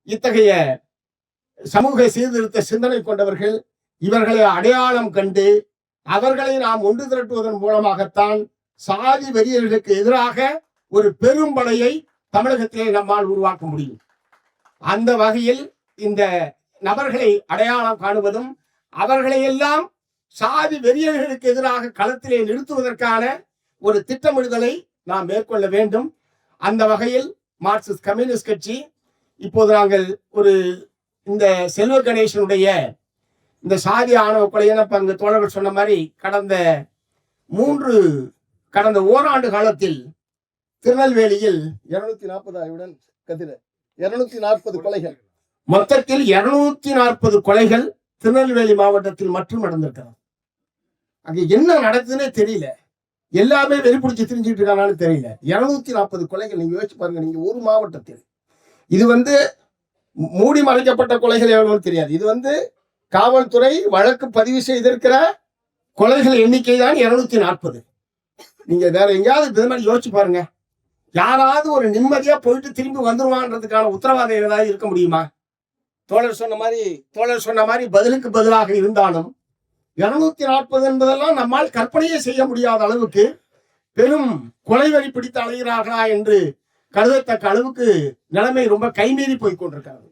இத்தகைய சமூக சீர்திருத்த சிந்தனை கொண்டவர்கள். இவர்களை அடையாளம் கண்டு அவர்களை நாம் ஒன்று திரட்டுவதன் மூலமாகத்தான் சாதி வெறியர்களுக்கு எதிராக ஒரு பெரும் படையை தமிழகத்திலே நம்மால் உருவாக்க முடியும். அந்த வகையில் இந்த நபர்களை அடையாளம் காணுவதும் அவர்களை எல்லாம் சாதி வெறியர்களுக்கு எதிராக களத்திலே நிறுத்துவதற்கான ஒரு திட்டமிடுதலை நாம் மேற்கொள்ள வேண்டும். அந்த வகையில் மார்க்சிஸ்ட் கம்யூனிஸ்ட் கட்சி இப்போது நாங்கள் ஒரு இந்த செல்வ கணேசனுடைய இந்த சாதி ஆணவ கொலையான பங்கு தோழர்கள் சொன்ன மாதிரி கடந்த ஓராண்டு காலத்தில் திருநெல்வேலியில் 240 கொலைகள், மொத்தத்தில் 240 கொலைகள் திருநெல்வேலி மாவட்டத்தில் மட்டும் நடந்திருக்கிறது. அங்க என்ன நடக்குதுன்னே தெரியல. எல்லாமே வெறிப்பிடிச்சு திரிஞ்சுட்டு இருக்கானு தெரியல. 240 கொலைகள் நீங்க யோசிச்சு பாருங்க. நீங்க ஒரு மாவட்டத்தில் இது மூடி மறைக்கப்பட்ட கொலைகள் எவ்வளவு தெரியாது. இது காவல்துறை வழக்கு பதிவு செய்திருக்கிற கொலைகள் எண்ணிக்கை தான் 240. நீங்க வேற எங்கேயாவது இது மாதிரி யோசிச்சு பாருங்க. யாராவது ஒரு நிம்மதியா போயிட்டு திரும்பி வந்துருவான்றதுக்கான உத்தரவாதம் ஏதாவது இருக்க முடியுமா? தோழர் சொன்ன மாதிரி பதிலுக்கு பதிலாக இருந்தாலும் 240 என்பதெல்லாம் நம்மால் கற்பனையே செய்ய முடியாத அளவுக்கு பெரும் கொலைவெறி பிடித்து அலைகிறார்களா என்று கருதத்தக்க அளவுக்கு நிலைமை ரொம்ப கைமீறி போய் கொண்டிருக்கிறது.